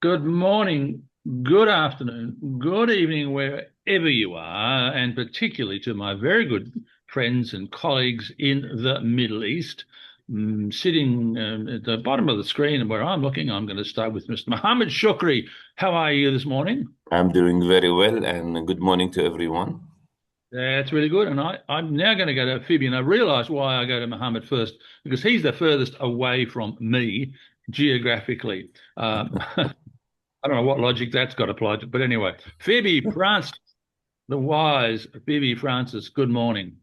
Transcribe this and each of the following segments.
Good morning, good afternoon, good evening, wherever you are, and particularly to my very good friends and colleagues in the Middle East. Sitting at the bottom of the screen where I'm looking, I'm going to start with Mr. Mohammed Shukri. How are you this morning? I'm doing very well, and good morning to everyone. That's really good. And I'm now going to go to Phoebe, and I realise why I go to Mohammed first, because he's the furthest away from me geographically. I don't know what logic that's got applied to, but anyway, Phoebe Francis, the wise Phoebe Francis, good morning.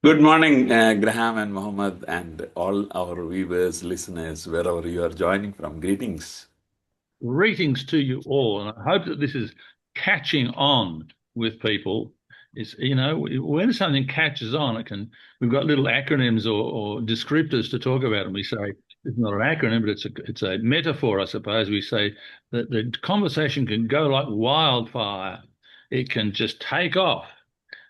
Good morning, Graham and Mohammed, and all our viewers, listeners, wherever you are joining from. Greetings. Greetings to you all, and I hope that this is catching on with people. When something catches on, we've got little acronyms or descriptors to talk about, and we say it's not an acronym, but it's a metaphor, I suppose. We say that the conversation can go like wildfire. It can just take off.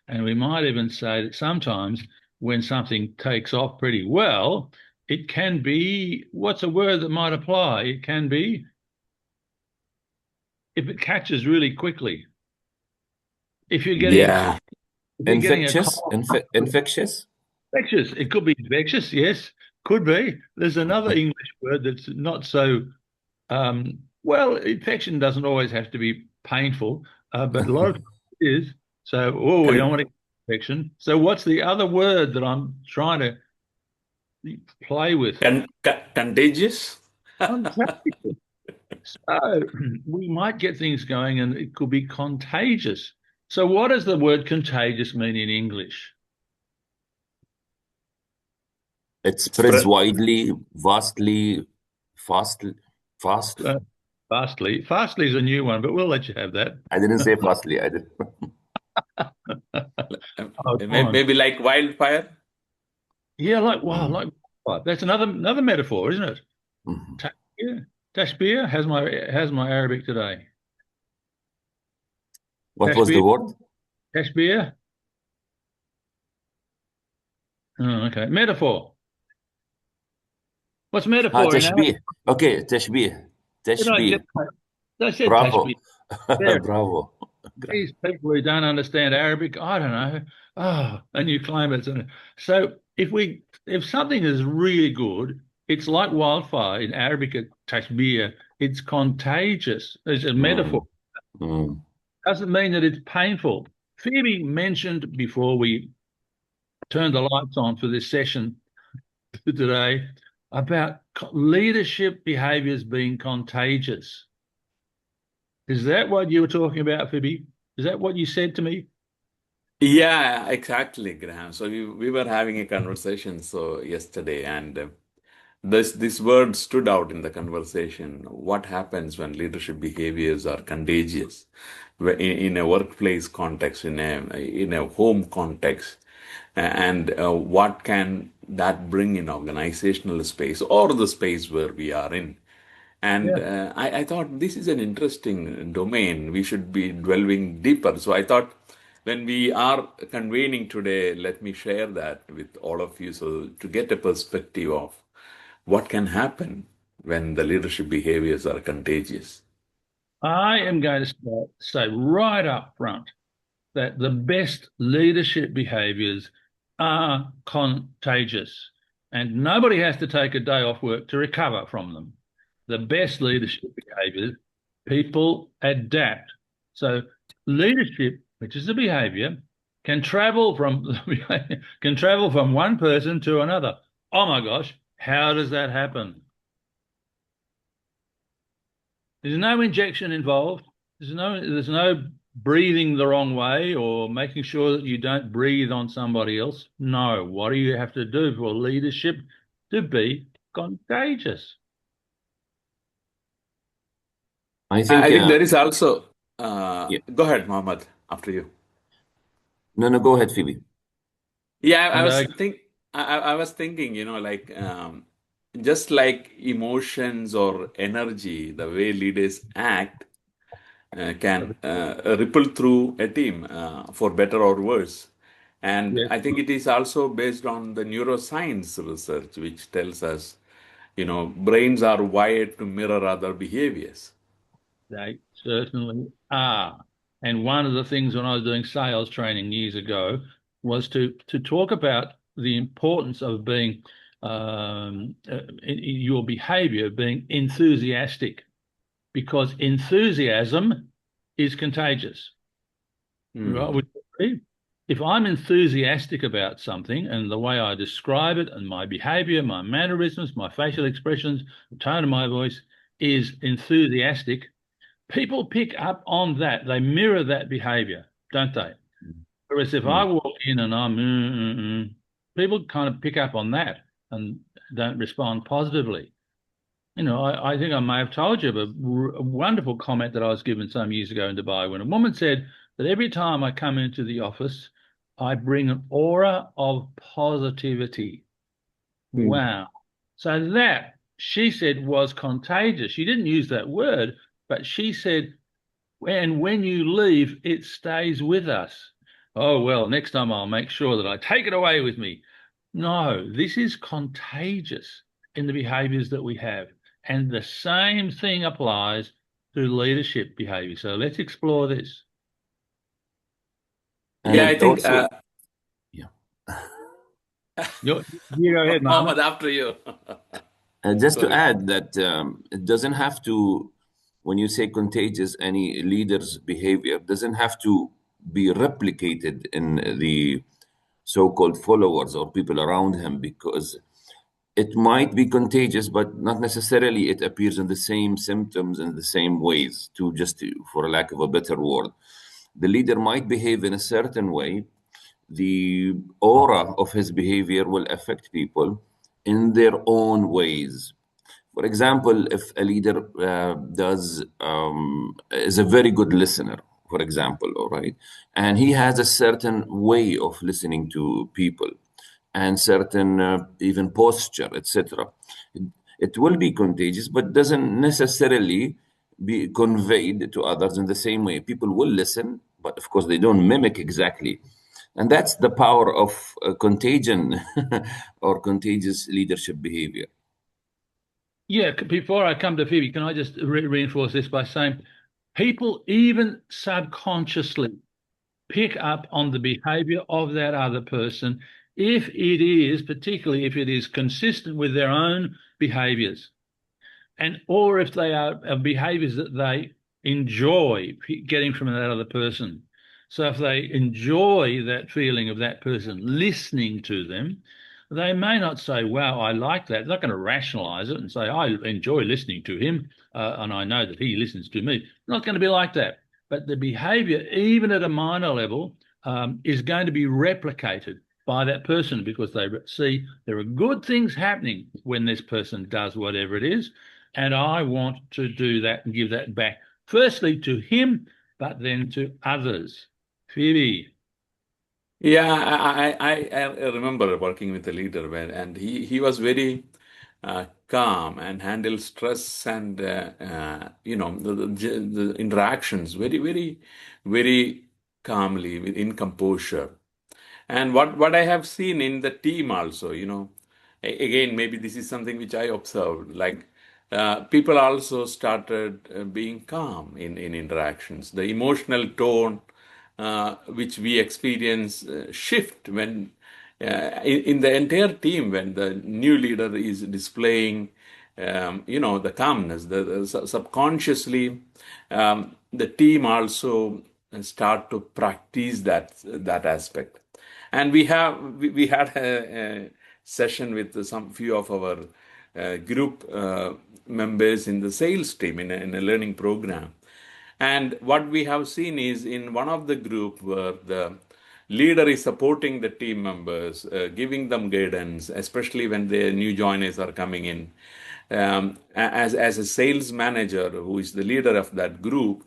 And we might even say that sometimes when something takes off pretty well, it can be, what's a word that might apply? It can be, if it catches really quickly. If you're getting a Yeah, cold, if you're getting a Infectious, cold, infectious. infectious, it could be infectious, yes, could be. There's another English word that's not so, well, infection doesn't always have to be painful, but a lot of it is. So, oh, we don't con- want to get infection. So what's the other word that I'm trying to play with? contagious. Contagious. So we might get things going and it could be contagious. So what does the word contagious mean in English? It spreads Spread. widely, vastly, fast. Uh, fastly. Fastly is a new one, but we'll let you have that. I didn't say fastly. I did. Oh, come on. Maybe like wildfire. Yeah, like wow, Mm. like what? That's another metaphor, isn't it? Mhm. Tashbir. Tashbir has my Arabic today. What was the Tashbir. word? Tashbir. Oh, okay. Metaphor. What's metaphor in Arabic? Tashbih. Okay, tashbih. Did I Tashbih. get that? I said Bravo. tashbih. There. Bravo. These people who don't understand Arabic, I don't know. Oh, and you claim it's so if something is really good, it's like wildfire in Arabic at tashbih. It's contagious. It's a metaphor. Mm. Mm. Doesn't mean that it's painful. Phoebe mentioned before we turned the lights on for this session today about leadership behaviors being contagious. Is that what you were talking about, Phoebe? Is that what you said to me? Yeah, exactly, Graham. So we were having a conversation yesterday, and this word stood out in the conversation. What happens when leadership behaviors are contagious? In a workplace context, in a home context, and what can that bring in organizational space or the space where we are in? And Yeah. I thought this is an interesting domain. We should be delving deeper. So I thought when we are convening today, let me share that with all of you so to get a perspective of what can happen when the leadership behaviors are contagious. I am going to say right up front that the best leadership behaviors are contagious, and nobody has to take a day off work to recover from them. The best leadership behaviors, people adapt. So leadership, which is a behavior, can travel from can travel from one person to another. Oh my gosh, how does that happen? There's no injection involved. There's no breathing the wrong way or making sure that you don't breathe on somebody else. No. What do you have to do for leadership to be contagious? I I think, think there is also, yeah. go ahead, Mohammed, after you. No, no, go ahead, Phoebe. Yeah, I And was think I was thinking, like just like emotions or energy, the way leaders act can ripple through a team for better or worse. And yes, I think it is also based on the neuroscience research, which tells us, brains are wired to mirror other behaviors. They certainly are. And one of the things when I was doing sales training years ago was to talk about the importance of being in your behavior being enthusiastic, because enthusiasm is contagious. Right? Hmm. Would you agree? If I'm enthusiastic about something and the way I describe it and my behavior, my mannerisms, my facial expressions, the tone of my voice is enthusiastic, people pick up on that. They mirror that behavior, don't they? Whereas if I Hmm. walk in and I'm, people kind of pick up on that and don't respond positively. I think I may have told you of a wonderful comment that I was given some years ago in Dubai when a woman said that every time I come into the office, I bring an aura of positivity. Hmm. Wow. So that, she said, was contagious. She didn't use that word, but she said, and when you leave, it stays with us. Oh, well, next time I'll make sure that I take it away with me. No, this is contagious in the behaviors that we have. And the same thing applies to leadership behavior. So let's explore this. And Yeah, I it think also, yeah. You go ahead, Mohammed. Mohammed, after you. Just to Sorry. add that it doesn't have to, when you say contagious, any leader's behavior doesn't have to be replicated in the so-called followers or people around him, because it might be contagious, but not necessarily it appears in the same symptoms and the same ways, for a lack of a better word. The leader might behave in a certain way. The aura of his behavior will affect people in their own ways. For example, if a leader is a very good listener, for example, all right, and he has a certain way of listening to people and certain even posture, etc., it will be contagious, but doesn't necessarily be conveyed to others in the same way. People will listen, but of course they don't mimic exactly. And that's the power of contagion or contagious leadership behavior. Yeah, before I come to Phoebe, can I just reinforce this by saying people even subconsciously pick up on the behavior of that other person if it is, particularly if it is consistent with their own behaviors, and or if they are behaviors that they enjoy getting from that other person. So if they enjoy that feeling of that person listening to them, they may not say, wow, I like that. They're not going to rationalize it and say, I enjoy listening to him, and I know that he listens to me. Not going to be like that. But the behavior, even at a minor level, is going to be replicated by that person because they see there are good things happening when this person does whatever it is. And I want to do that and give that back, firstly to him, but then to others. Phoebe. Yeah, I remember working with a leader and he was very calm and handled stress and the interactions very calmly in composure. And what I have seen in the team also, again, maybe this is something which I observed, like people also started being calm in interactions. The emotional tone which we experience shift when in the entire team when the new leader is displaying the calmness, subconsciously the team also start to practice that aspect. And we had a session with some few of our group members in the sales team in a learning program. And what we have seen is in one of the group where the leader is supporting the team members, giving them guidance, especially when the new joiners are coming in. As a sales manager who is the leader of that group,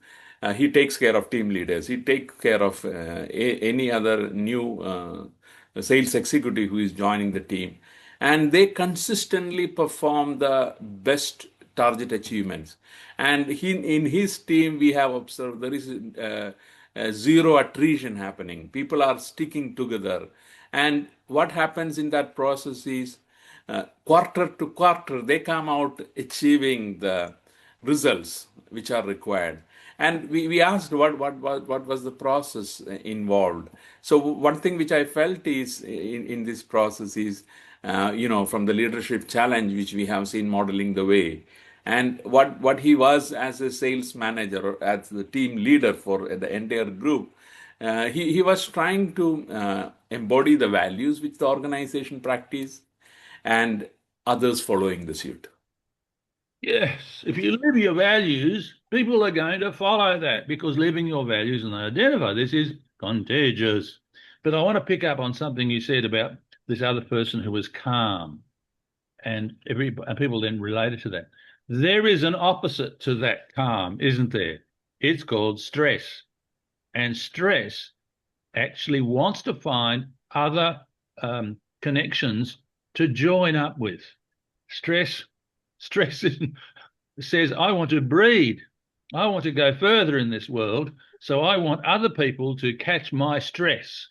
he takes care of team leaders. He takes care of any other new sales executive who is joining the team. And they consistently perform the best target achievements. And in his team, we have observed there is zero attrition happening. People are sticking together. And what happens in that process is quarter to quarter, they come out achieving results which are required. And we asked what was the process involved. So one thing which I felt is in this process is, from the leadership challenge which we have seen modeling the way, and what he was as a sales manager or as the team leader for the entire group, he was trying to embody the values which the organization practice, and others following the suit. Yes, if you live your values, people are going to follow that because living your values and they identify this is contagious. But I want to pick up on something you said about this other person who was calm, and people then related to that. There is an opposite to that calm, isn't there? It's called stress, and stress actually wants to find other connections to join up with. Stress says, I want to breed. I want to go further in this world. So I want other people to catch my stress.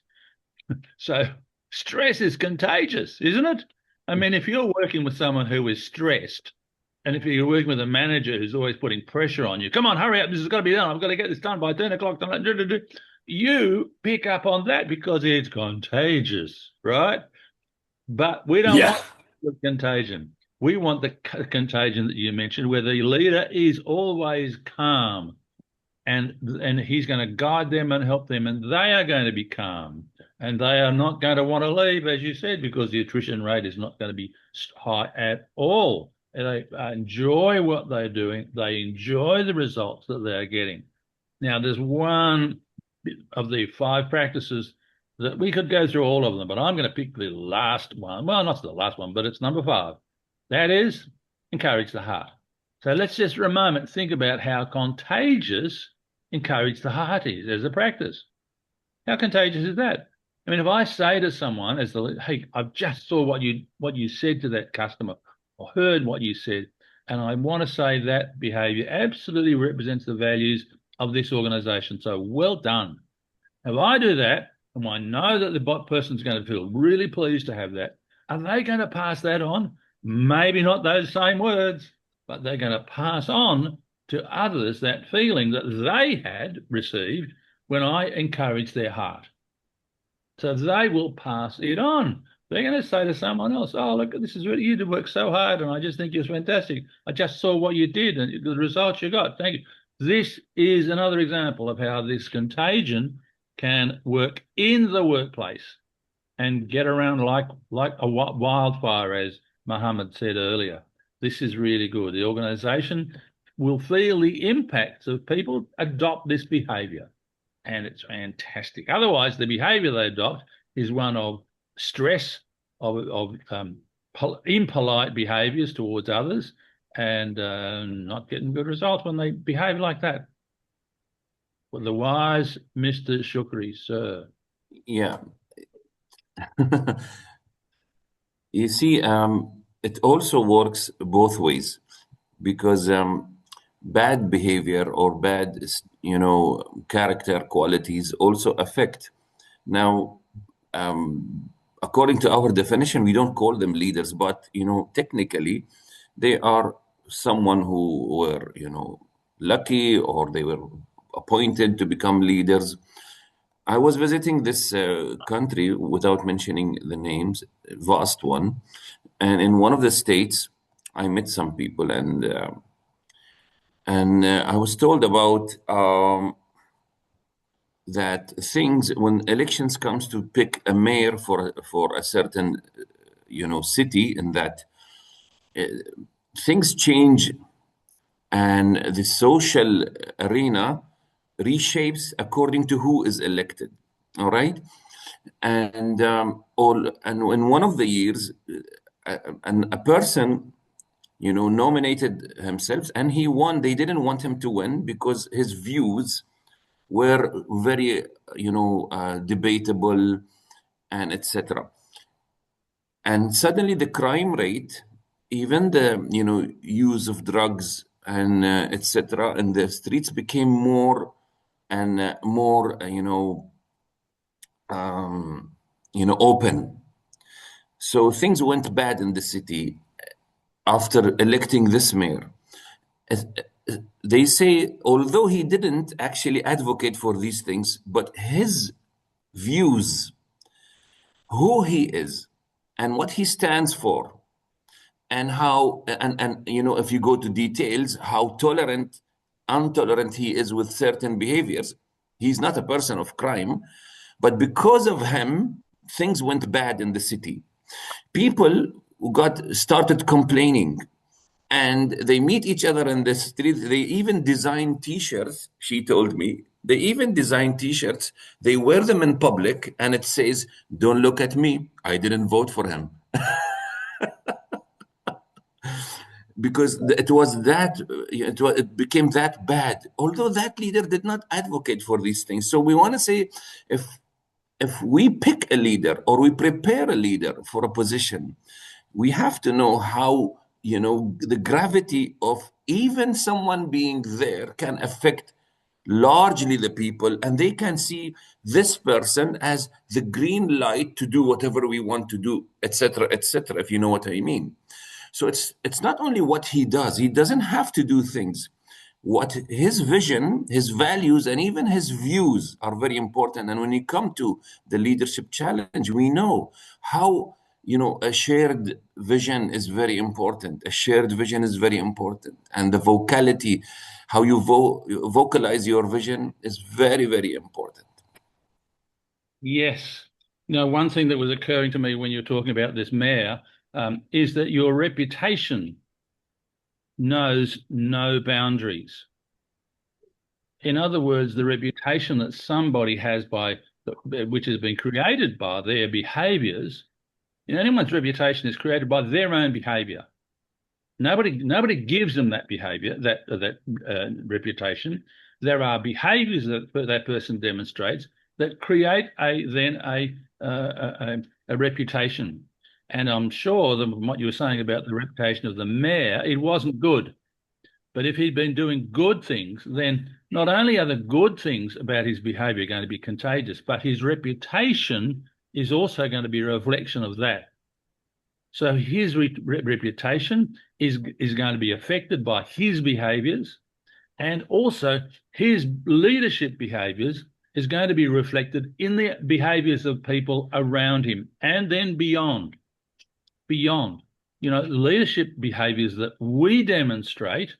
So stress is contagious, isn't it? I mean, if you're working with someone who is stressed, and if you're working with a manager who's always putting pressure on you, come on, hurry up, this has got to be done. I've got to get this done by 10 o'clock tonight. You pick up on that because it's contagious, right? But we don't Yeah. want the contagion. We want the contagion that you mentioned, where the leader is always calm, and he's going to guide them and help them, and they are going to be calm, and they are not going to want to leave, as you said, because the attrition rate is not going to be high at all. They enjoy what they're doing. They enjoy the results that they're getting. Now, there's one of the 5 practices that we could go through all of them, but I'm going to pick the last one. Well, not the last one, but it's number 5. That is encourage the heart. So let's just for a moment think about how contagious encourage the heart is as a practice. How contagious is that? I mean, if I say to someone, hey, I've just saw what you said to that customer, or heard what you said, and I want to say that behavior absolutely represents the values of this organization. So well done. If I do that, and I know that the person's going to feel really pleased to have that, are they going to pass that on? Maybe not those same words, but they're going to pass on to others that feeling that they had received when I encouraged their heart. So they will pass it on. They're going to say to someone else, oh, look, this is really, you did work so hard, and I just think you're fantastic. I just saw what you did and the results you got. Thank you. This is another example of how this contagion can work in the workplace and get around like a wildfire, as Muhammad said earlier. This is really good. The organization will feel the impacts of people adopt this behavior, and it's fantastic. Otherwise, the behavior they adopt is one of stress, of impolite behaviors towards others, and not getting good results when they behave like that. Well, the wise Mr. Shukri, sir. Yeah. You see, it also works both ways, because bad behavior or bad, character qualities also affect. Now, according to our definition, we don't call them leaders, but technically, they are someone who were lucky, or they were appointed to become leaders. I was visiting this country, without mentioning the names, vast one, and in one of the states, I met some people, and I was told about that things, when elections comes to pick a mayor for a certain city, and that things change, and the social arena reshapes according to who is elected. All right. And in one of the years, a person nominated himself, and he won. They didn't want him to win because his views were very debatable, and etc. And suddenly the crime rate, even the use of drugs and etc. in the streets became more and more open. So things went bad in the city after electing this mayor. they say, although he didn't actually advocate for these things, but his views, who he is, and what he stands for, and how, and if you go to details, how intolerant he is with certain behaviors. He's not a person of crime, but because of him, things went bad in the city. People started complaining, and they meet each other in the street. They even design T-shirts. She told me they even design T-shirts. They wear them in public, and it says, "Don't look at me. I didn't vote for him." Because it became that bad. Although that leader did not advocate for these things. So we want to say, if we pick a leader or we prepare a leader for a position, we have to know how, the gravity of even someone being there can affect largely the people, and they can see this person as the green light to do whatever we want to do, etc., etc., if you know what I mean. So it's not only what he does. He doesn't have to do things. What his vision, his values, and even his views are very important. And when you come to the leadership challenge, we know how, a shared vision is very important. A shared vision is very important. And the vocality, how you vocalize your vision is very, very important. Yes. One thing that was occurring to me when you were talking about this mayor is that your reputation knows no boundaries. In other words, the reputation that somebody has which has been created by their behaviors, anyone's reputation is created by their own behavior. Nobody gives them that behavior, that reputation. There are behaviors that person demonstrates that create a reputation. And I'm sure that what you were saying about the reputation of the mayor, it wasn't good. But if he'd been doing good things, then not only are the good things about his behavior going to be contagious, but his reputation is also going to be a reflection of that. So his reputation is going to be affected by his behaviors, and also his leadership behaviors is going to be reflected in the behaviors of people around him, and then beyond. Leadership behaviors that we demonstrate.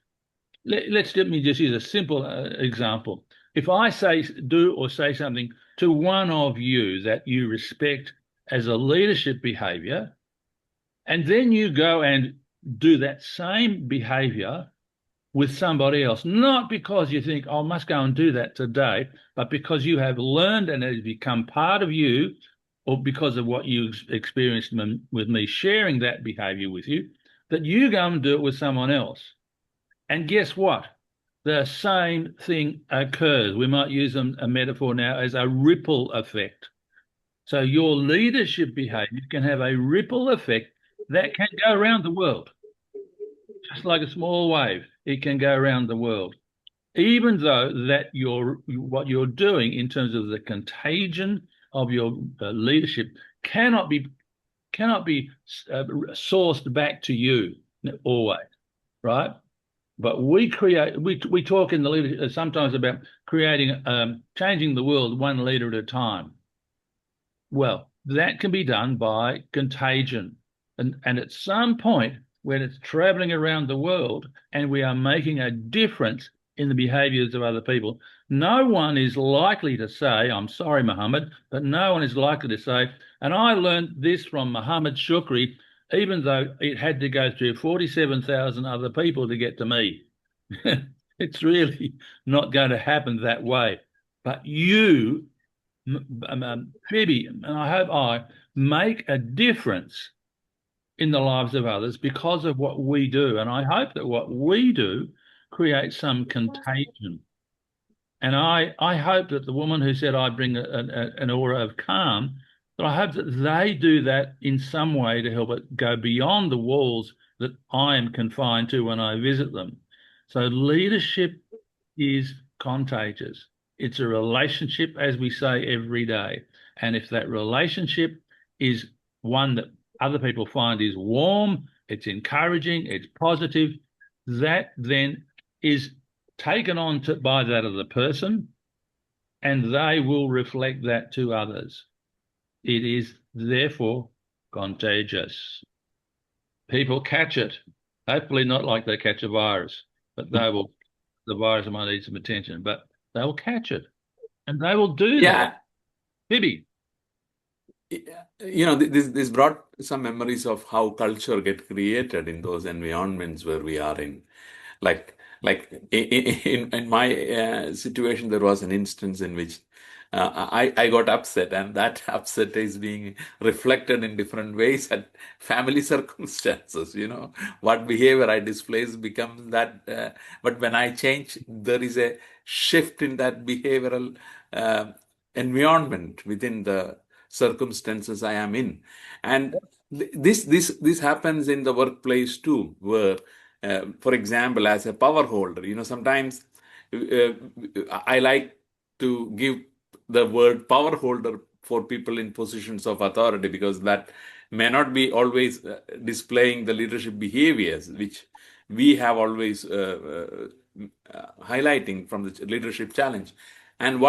Let me just use a simple example. If I say something to one of you that you respect as a leadership behavior, and then you go and do that same behavior with somebody else, not because you think, I must go and do that today, but because you have learned and it has become part of you, or because of what you experienced with me sharing that behavior with you, that you go and do it with someone else. And guess what? The same thing occurs. We might use a metaphor now as a ripple effect. So your leadership behavior can have a ripple effect that can go around the world. Just like a small wave, it can go around the world. Even though that what you're doing in terms of the contagion of your leadership cannot be sourced back to you always, right? But we talk in the leadership sometimes about changing the world one leader at a time. Well, that can be done by contagion. And at some point when it's traveling around the world and we are making a difference in the behaviors of other people, no one is likely to say, I'm sorry, Muhammad, but no one is likely to say, and I learned this from Muhammad Shukri, even though it had to go through 47,000 other people to get to me. It's really not going to happen that way. But you, Phoebe, and I hope I make a difference in the lives of others because of what we do. And I hope that what we do creates some contagion. And I hope that the woman who said I bring an aura of calm, that I hope that they do that in some way to help it go beyond the walls that I am confined to when I visit them. So leadership is contagious. It's a relationship, as we say every day. And if that relationship is one that other people find is warm, it's encouraging, it's positive, that then is taken on by that other person, and they will reflect that to others. It is therefore contagious. People catch it, hopefully not like they catch a virus, but the virus might need some attention, but they'll catch it, and they will do that. Bibi. This brought some memories of how culture get created in those environments where we are in. Like in my situation, there was an instance in which I got upset, and that upset is being reflected in different ways at family circumstances. What behavior I displays becomes that. But when I change, there is a shift in that behavioral environment within the circumstances I am in, and this happens in the workplace too, where, for example, as a power holder, sometimes I like to give the word power holder for people in positions of authority, because that may not be always displaying the leadership behaviors which we have always highlighting from the leadership challenge. And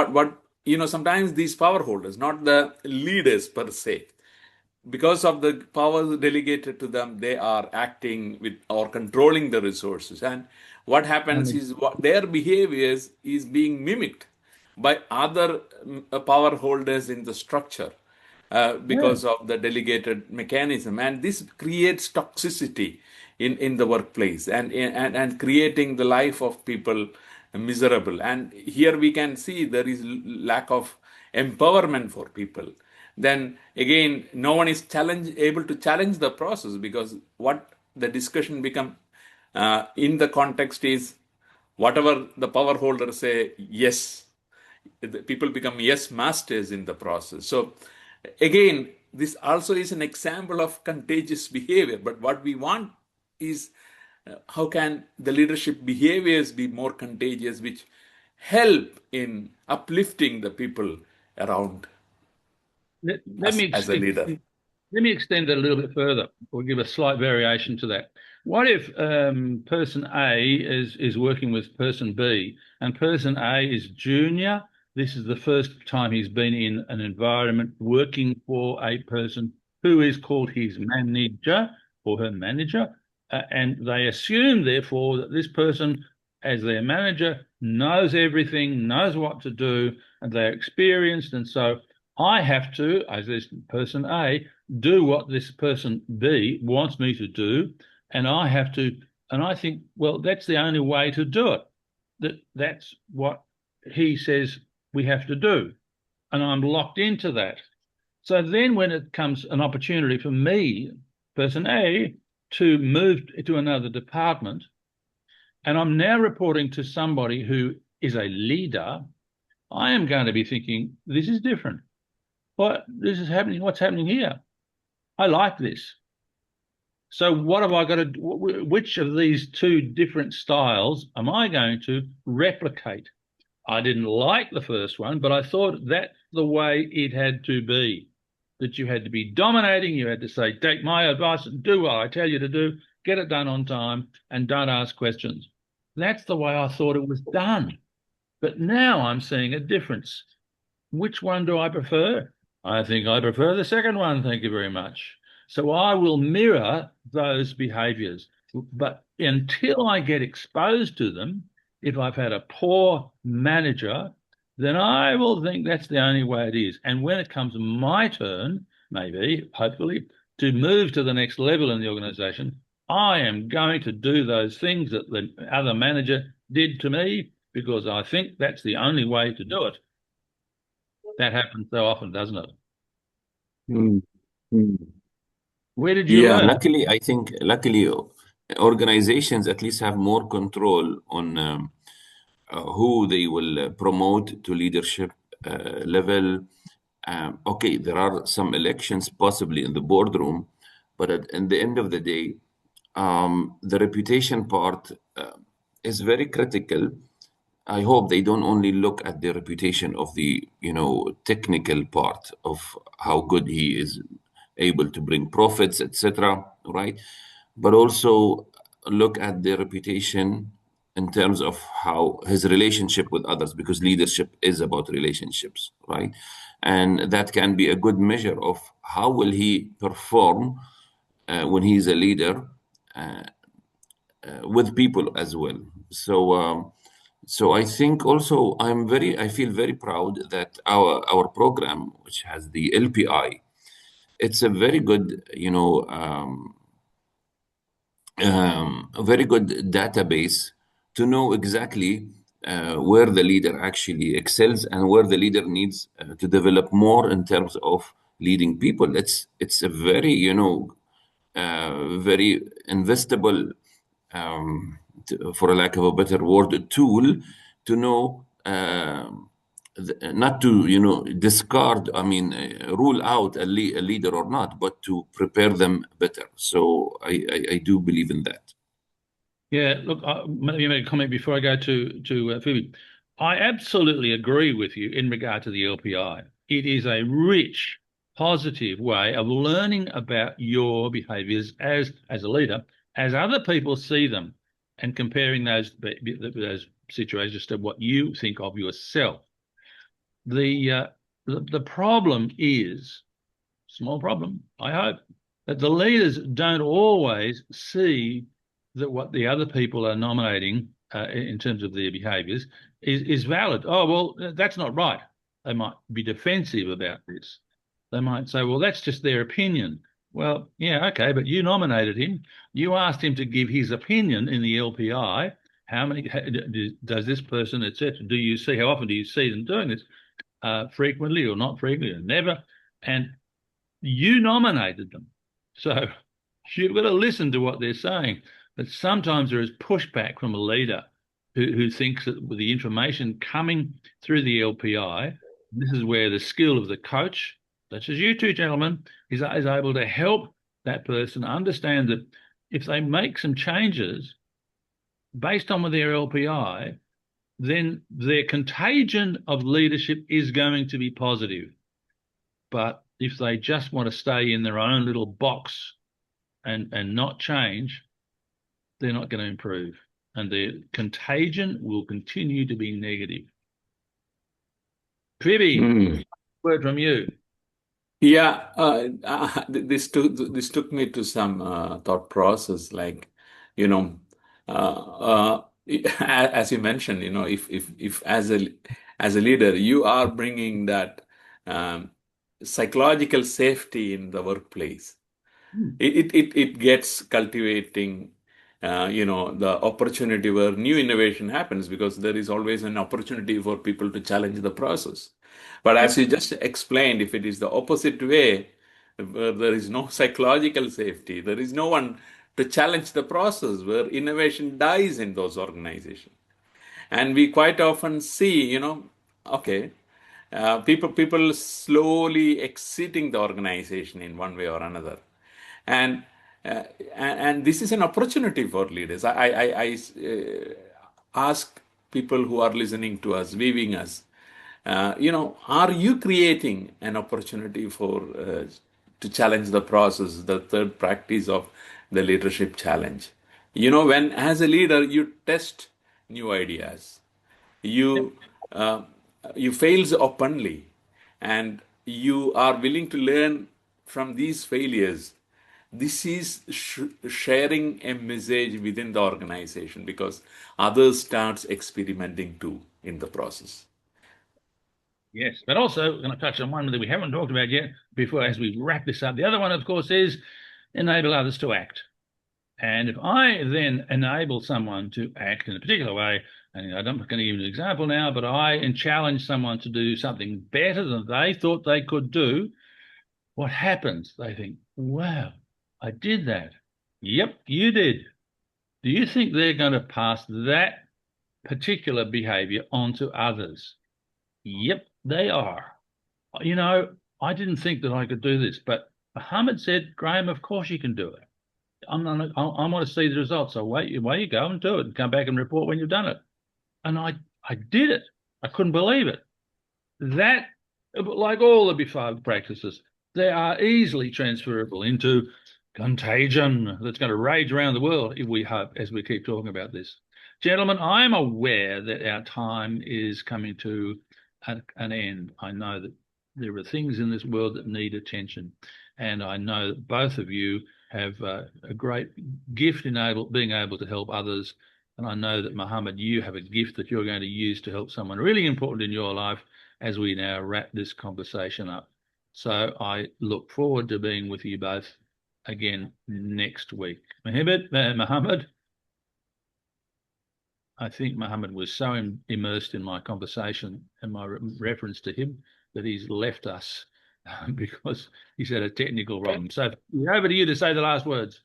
sometimes these power holders, not the leaders per se, because of the powers delegated to them, they are acting with or controlling the resources. And what happens is their behaviors is being mimicked by other power holders in the structure because of the delegated mechanism. And this creates toxicity in the workplace and creating the life of people miserable. And here we can see there is lack of empowerment for people. Then again, no one is able to challenge the process, because what the discussion become in the context is whatever the power holders say, yes, the people become yes masters in the process. So again, this also is an example of contagious behavior. But what we want is how can the leadership behaviors be more contagious, which help in uplifting the people around as a leader. Let me extend it a little bit further, or give a slight variation to that. What if person A is working with person B, and person A is junior? This is the first time he's been in an environment working for a person who is called his manager or her manager, and they assume, therefore, that this person, as their manager, knows everything, knows what to do, and they're experienced, and so I have to, as this person A, do what this person B wants me to do, and I have to, and I think, well, that's the only way to do it. That's what he says we have to do, and I'm locked into that. So then when it comes an opportunity for me, person A, to move to another department, and I'm now reporting to somebody who is a leader, I am going to be thinking, this is different. This is happening. What's happening here? I like this. So what have I got to do? Which of these two different styles am I going to replicate? I didn't like the first one, but I thought that's the way it had to be, that you had to be dominating. You had to say, take my advice and do what I tell you to do, get it done on time, and don't ask questions. That's the way I thought it was done. But now I'm seeing a difference. Which one do I prefer? I think I prefer the second one, thank you very much. So I will mirror those behaviours. But until I get exposed to them, if I've had a poor manager, then I will think that's the only way it is. And when it comes my turn, maybe, hopefully, to move to the next level in the organisation, I am going to do those things that the other manager did to me, because I think that's the only way to do it. That happens so often, doesn't it? Where did you learn? Luckily, organizations at least have more control on who they will promote to leadership level. Okay, there are some elections possibly in the boardroom, but at the end of the day, the reputation part is very critical. I hope they don't only look at the reputation of the technical part of how good he is able to bring profits, etc., right? But also look at the reputation in terms of how his relationship with others, because leadership is about relationships, right? And that can be a good measure of how will he perform when he's a leader with people as well. So I think also I feel very proud that our program, which has the LPI, it's a very good, a very good database to know exactly where the leader actually excels and where the leader needs to develop more in terms of leading people. It's a very, very investable, for a lack of a better word, tool to know, not to, discard, rule out a leader or not, but to prepare them better. So I do believe in that. Yeah, look, maybe make a comment before I go to Phoebe. I absolutely agree with you in regard to the LPI. It is a rich, positive way of learning about your behaviours as a leader, as other people see them, and comparing those situations to what you think of yourself. The problem is small problem, I hope, that the leaders don't always see that what the other people are nominating in terms of their behaviours is valid. Oh, well, that's not right. They might be defensive about this. They might say, well, that's just their opinion. Well, yeah, okay, but you nominated him. You asked him to give his opinion in the LPI. How many does this person, etc. Do you see? How often do you see them doing this? Frequently or not frequently or never? And you nominated them. So you've got to listen to what they're saying. But sometimes there is pushback from a leader who thinks that with the information coming through the LPI, this is where the skill of the coach, such as you two gentlemen, is able to help that person understand that if they make some changes based on their LPI, then their contagion of leadership is going to be positive. But if they just want to stay in their own little box and not change, they're not going to improve. And their contagion will continue to be negative. Phoebe, word from you. Yeah, this took me to some thought process, like, you know, as you mentioned, if as a leader you are bringing that psychological safety in the workplace, it gets cultivating, the opportunity where new innovation happens, because there is always an opportunity for people to challenge the process. But as you just explained, if it is the opposite way, where there is no psychological safety, there is no one to challenge the process, where innovation dies in those organizations. And we quite often see, okay, people slowly exiting the organization in one way or another. And and this is an opportunity for leaders. I ask people who are listening to us, viewing us, are you creating an opportunity for to challenge the process, the third practice of the leadership challenge? When as a leader you test new ideas, you uh, you fails openly, and you are willing to learn from these failures. This is sharing a message within the organization, because others starts experimenting too in the process. Yes, but also I'm going to touch on one that we haven't talked about yet before as we wrap this up. The other one, of course, is enable others to act. And if I then enable someone to act in a particular way, and I'm not going to give you an example now, but I challenge someone to do something better than they thought they could do, what happens? They think, wow, I did that. Yep, you did. Do you think they're going to pass that particular behavior on to others? Yep, they are. I didn't think that I could do this, but Muhammad said, Graham, of course you can do it. I want to see the results. So away you go and do it and come back and report when you've done it. And I did it. I couldn't believe it. That, like all the above practices, they are easily transferable into contagion that's going to rage around the world, if we hope, as we keep talking about this. Gentlemen, I am aware that our time is coming to an end. I know that there are things in this world that need attention, and I know that both of you have a great gift in being able to help others. And I know that, Mohammed, you have a gift that you're going to use to help someone really important in your life as we now wrap this conversation up. So I look forward to being with you both again next week. Mohammed, I think Mohammed was so immersed in my conversation and my reference to him that he's left us because he's had a technical problem. So over to you to say the last words.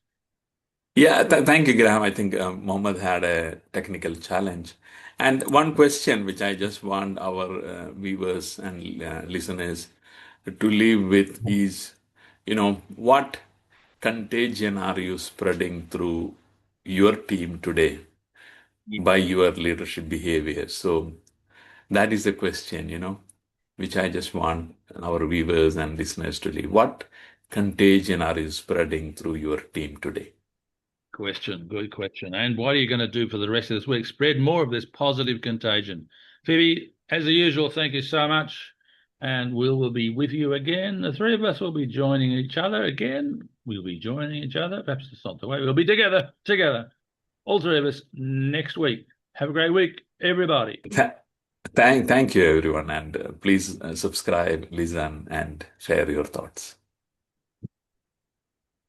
Yeah, thank you, Graham. I think Mohammed had a technical challenge. And one question which I just want our viewers and listeners to leave with is, what contagion are you spreading through your team today by your leadership behavior? So that is the question, which I just want our viewers and listeners to leave. What contagion are you spreading through your team today? Good question. And what are you going to do for the rest of this week? Spread more of this positive contagion. Phoebe, as usual, thank you so much. And we will be with you again. The three of us will be joining each other again. We'll be joining each other. Perhaps it's not the way. We'll be together, all three of us next week. Have a great week, everybody. Thank you, everyone. And please subscribe, listen, and share your thoughts.